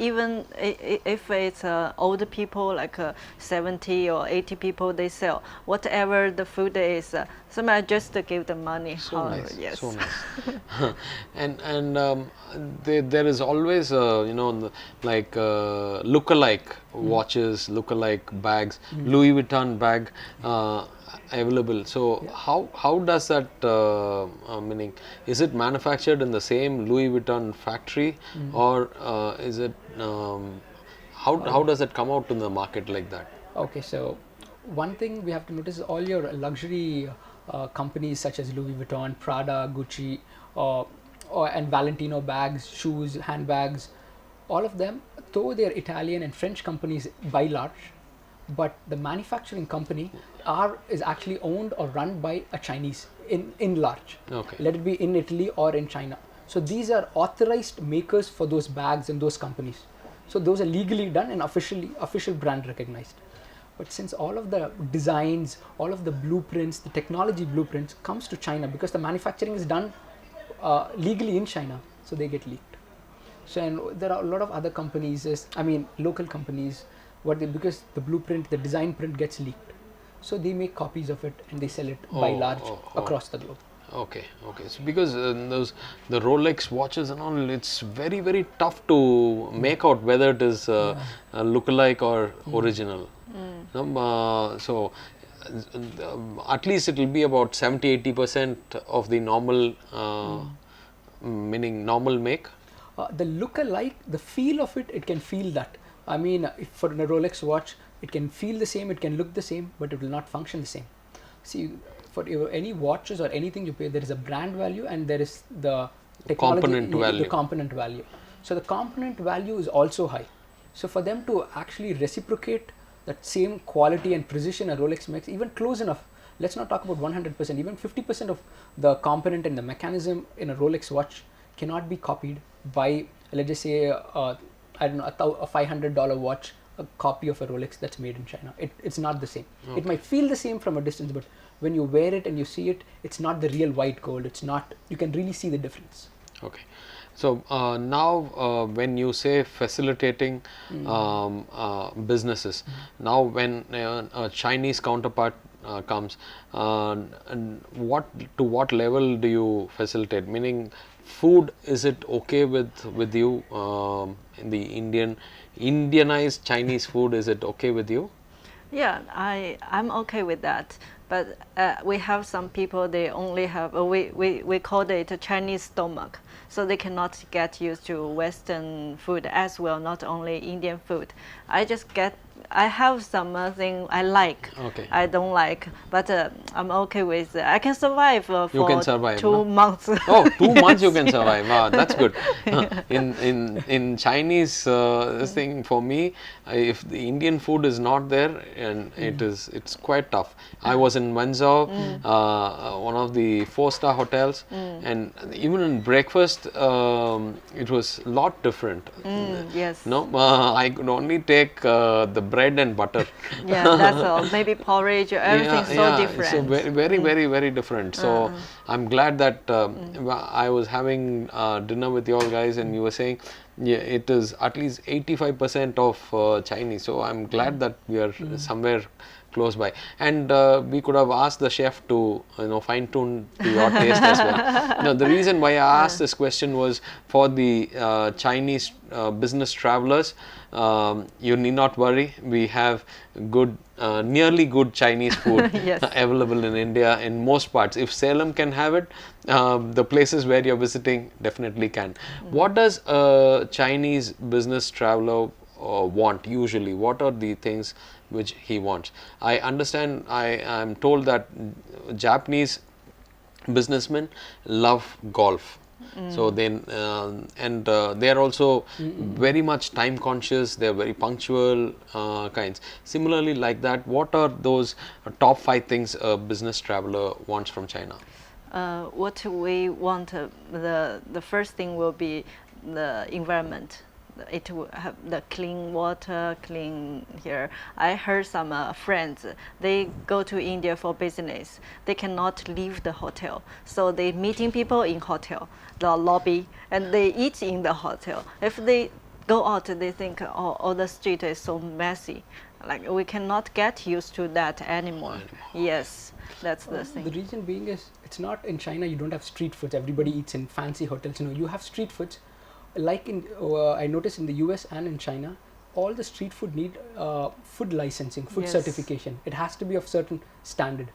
even if it's older people, like 70 or 80 people, they sell whatever the food is. Somebody just give the money. So nice. Yes. So nice. and there is always lookalike watches, lookalike bags, Louis Vuitton bag available. So how does that meaning, is it manufactured in the same Louis Vuitton factory, or is it how does it come out in the market like that? Okay, so one thing we have to notice is all your luxury companies such as Louis Vuitton, Prada, Gucci, and Valentino bags, shoes, handbags, all of them, though they are Italian and French companies by large, but the manufacturing company is actually owned or run by a Chinese in large. Okay. Let it be in Italy or in China. So these are authorized makers for those bags and those companies. So those are legally done and official brand recognized. But since all of the designs, all of the blueprints, the technology blueprints comes to China, because the manufacturing is done legally in China, so they get leaked. So and there are a lot of other companies, local companies, because the blueprint, the design print gets leaked. So they make copies of it and they sell it by large across the globe. Okay. So because the Rolex watches and all, it's very, very tough to make out whether it is a lookalike or original. So at least it will be about 70-80% of the normal, meaning normal make. The lookalike, the feel of it can feel that. If for a Rolex watch, it can feel the same, it can look the same, but it will not function the same. See, for any watches or anything you pay, there is a brand value and there is the technology, the component value. So the component value is also high. So for them to actually reciprocate that same quality and precision a Rolex makes, even close enough, let's not talk about 100%, even 50% of the component and the mechanism in a Rolex watch cannot be copied by, let's just say, a $500 watch, a copy of a Rolex that's made in China. It's not the same. Okay. It might feel the same from a distance, but when you wear it and you see it, it's not the real white gold. It's not, you can really see the difference. Okay. So now when you say facilitating businesses, now when a Chinese counterpart comes, and to what level do you facilitate? Meaning, food, is it okay with you? In the Indianized Chinese food, is it okay with you? Yeah, I'm okay with that. But we have some people, they only have, we call it a Chinese stomach. So they cannot get used to Western food as well, not only Indian food. I just get I have something I like. Okay. I don't like, but I'm okay with. I can survive You can for survive, 2 no? months. Oh, 2 months you Yes, can yeah. survive. Wow, that's good. In Chinese this thing for me, if the Indian food is not there, and it's quite tough. I was in Wenzhou, one of the 4-star hotels, and even in breakfast, it was a lot different. Yes. No, I could only take the bread and butter. Yeah, that's all. Maybe porridge. Everything's so So different. very different. So I'm glad that I was having dinner with you all guys, and you were saying, yeah, it is at least 85% of Chinese. So I'm glad that we are somewhere close by, and we could have asked the chef to fine tune to your taste as well. Now, the reason why I asked this question was for the Chinese business travelers. You need not worry. We have good, nearly good Chinese food Yes. available in India in most parts. If Salem can have it, the places where you're visiting definitely can. What does a Chinese business traveler want usually? What are the things which he wants? I understand, I am told that Japanese businessmen love golf. So then, and they are also very much time conscious. They are very punctual kinds. Similarly, like that, what are those top 5 things a business traveler wants from China? What we want, the first thing will be the environment. It will have the clean water, clean here. I heard some friends, they go to India for business. They cannot leave the hotel. So they meeting people in hotel, the lobby, and they eat in the hotel. If they go out, they think, oh, the street is so messy. Like, we cannot get used to that anymore. Yes, that's the thing. The reason being is, it's not in China you don't have street foods. Everybody eats in fancy hotels. You have street foods. Like in, I noticed in the US and in China, all the street food need food licensing, food Yes. certification. It has to be of certain standard.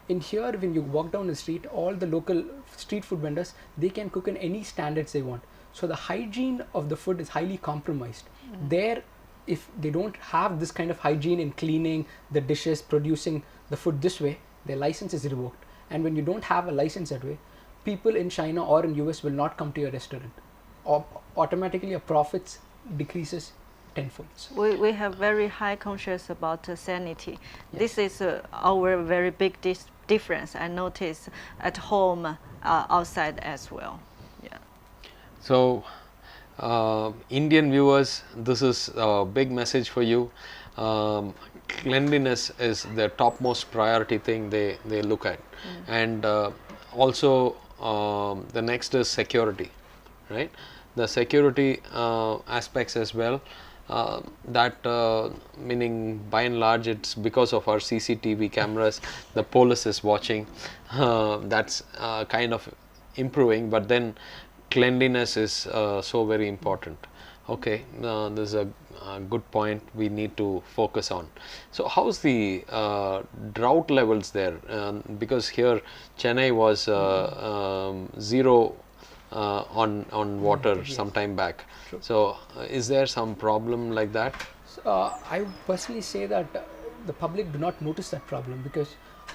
In here, when you walk down the street, all the local street food vendors, they can cook in any standards they want. So the hygiene of the food is highly compromised. There, if they don't have this kind of hygiene in cleaning the dishes, producing the food this way, their license is revoked. And when you don't have a license that way, people in China or in US will not come to your restaurant. Automatically your profits decreases tenfold. We have very high conscious about sanity. This is our very big difference. I notice at home, outside as well. Yeah. So, Indian viewers, this is a big message for you. Cleanliness is the topmost priority thing they look at, and also the next is security, right? The security aspects as well. Meaning by and large it's because of our CCTV cameras, the police is watching. That's kind of improving, but then cleanliness is so very important. Okay, this is a good point we need to focus on. So how's the drought levels there? Because here Chennai was 0 on water some time back. True. So is there some problem like that? I would personally say that the public do not notice that problem, because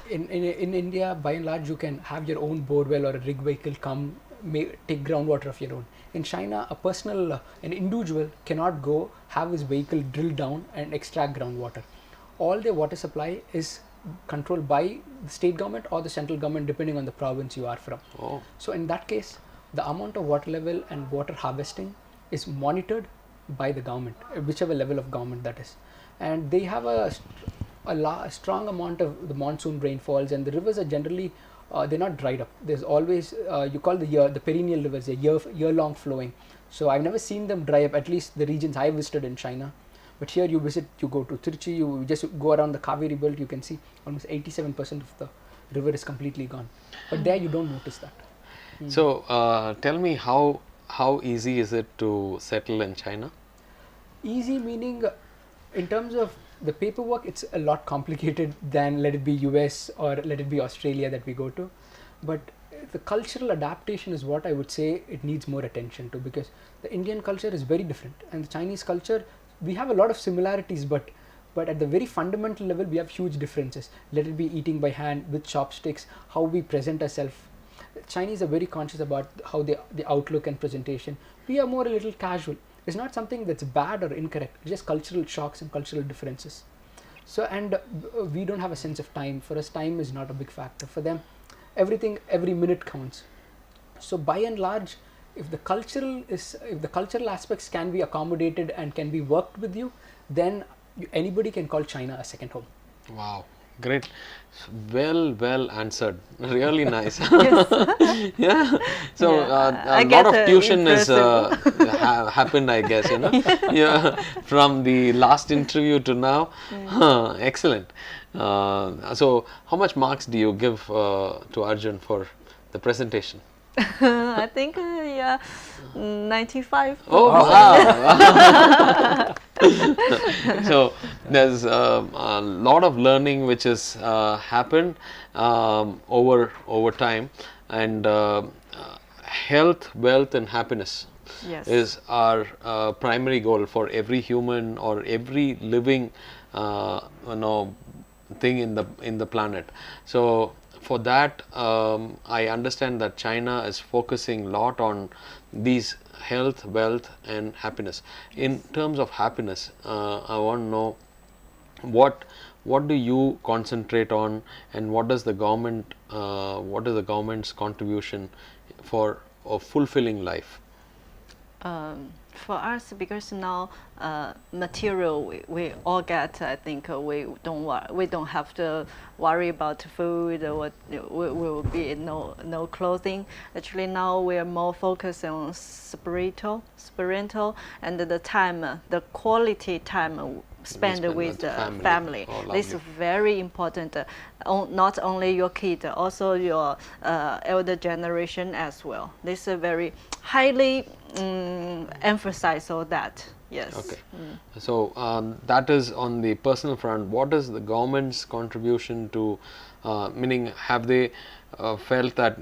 in India, by and large, you can have your own borewell or a rig vehicle come take groundwater of your own. In China, an individual cannot go have his vehicle drill down and extract groundwater. All their water supply is controlled by the state government or the central government, depending on the province you are from. Oh. So in that case, the amount of water level and water harvesting is monitored by the government, whichever level of government that is. And they have a strong amount of the monsoon rainfalls, and the rivers are generally they're not dried up. There's always you call the perennial rivers, a year-long flowing. So I've never seen them dry up, at least the regions I visited in China. But here you go to Trichy, you just go around the Kaveri belt, you can see almost 87% of the river is completely gone. But there you don't notice that. So tell me, how easy is it to settle in China? Easy meaning, in terms of the paperwork, it's a lot complicated than let it be US or let it be Australia that we go to. But the cultural adaptation is what I would say it needs more attention to, because the Indian culture is very different and the Chinese culture, we have a lot of similarities, but but at the very fundamental level, we have huge differences. Let it be eating by hand with chopsticks, how we present ourselves. Chinese are very conscious about how the outlook and presentation. We are more a little casual. It's not something that's bad or incorrect. It's just cultural shocks and cultural differences. So, and we don't have a sense of time. For us, time is not a big factor. For them, everything, every minute counts. So by and large, if the cultural aspects can be accommodated and can be worked with you, then anybody can call China a second home. Wow, great. Well answered. Really nice. Yeah. So I a get lot of tuition is impressive. happened, I guess. Yeah, from the last interview to now. Excellent. So how much marks do you give to Arjun for the presentation? I think, yeah, 95. Oh, wow. So there's a lot of learning which has happened over time, and health, wealth, and happiness Yes. is our primary goal for every human or every living thing in the planet. So for that, I understand that China is focusing a lot on these health, wealth, and happiness. In terms of happiness, I want to know what do you concentrate on, and what is the government's contribution for a fulfilling life? For us, because now material we all get, I think we don't have to worry about food or what will be no clothing. Actually, now we are more focused on spiritual, and the time, the quality time spend with the family. Oh, This is lovely. very important. Not only your kid, also your elder generation as well. This is very highly emphasize all that. Yes. Okay. So that is on the personal front. What is the government's contribution to, meaning have they felt that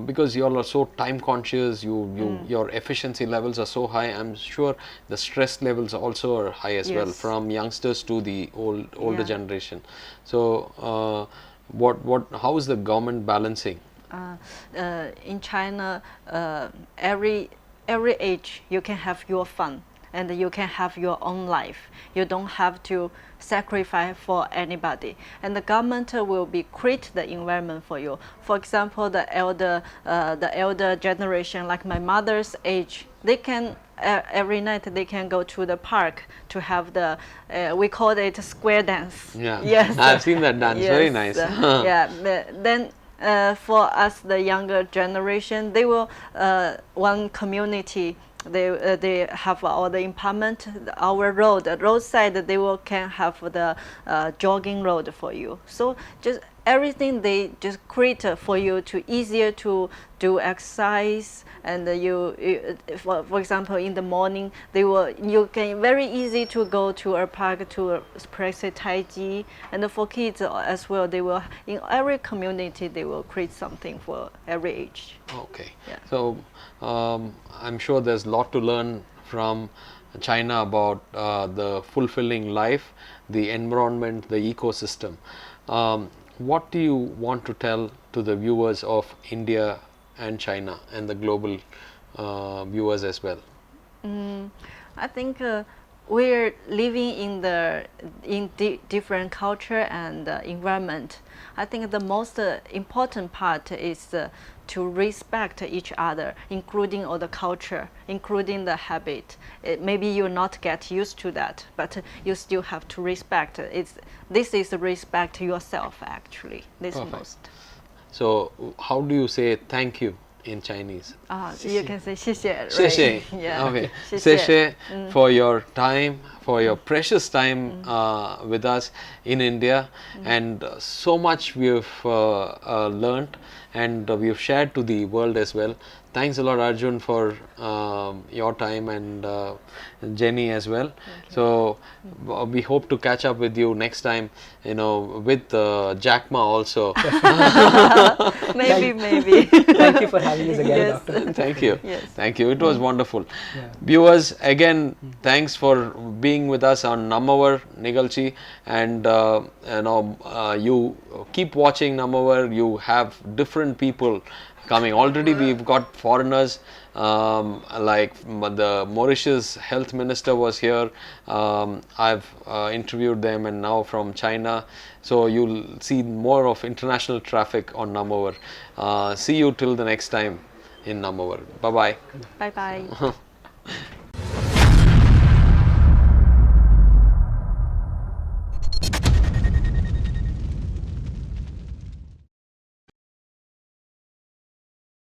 because you all are so time conscious, your efficiency levels are so high, I'm sure the stress levels also are high as well, Yes. from youngsters to the older Yeah. generation. So how is the government balancing? In China, every age you can have your fun and you can have your own life. You don't have to sacrifice for anybody, and the government will be create the environment for you. For example, the elder generation, like my mother's age, they can every night they can go to the park to have the we call it square dance. Yeah. Yes. I've seen that dance. Very Yes, nice. yeah. Then for us, the younger generation, they will one community. They have all the empowerment. Our roadside, they will can have the jogging road for you. So just everything they just create for you to easier to do exercise. And for example, in the morning, you can very easy to go to a park to practice Tai Chi. And for kids as well, they will in every community they will create something for every age. Okay. Yeah. So I'm sure there's a lot to learn from China about the fulfilling life, the environment, the ecosystem. What do you want to tell to the viewers of India and China and the global viewers as well? I think we're living in different culture and environment. I think the most important part is to respect each other, including all the culture, including the habit. Maybe you not get used to that, but you still have to respect. This is respect yourself actually. This Perfect. most. So how do you say thank you in Chinese? You can say 谢谢, right? 谢谢. Yeah. Okay. 谢谢. 谢谢 for your time, for your precious time with us in India, and so much we've learned, and we've shared to the world as well. Thanks a lot, Arjun, for your time, and Jenney as well. So we hope to catch up with you next time, with Jack Ma also. Maybe. Thank you for having us again, Yes. Doctor. Thank you. Yes. Thank you. It was wonderful. Yeah. Viewers, again, thanks for being with us on NAMMAVAR Nigalchi, and you keep watching NAMMAVAR. You have different people coming. Already we've got foreigners, like the Mauritius health minister was here. I've interviewed them, and now from China. So you'll see more of international traffic on NAMMAVAR. See you till the next time in NAMMAVAR. Bye bye. Bye bye.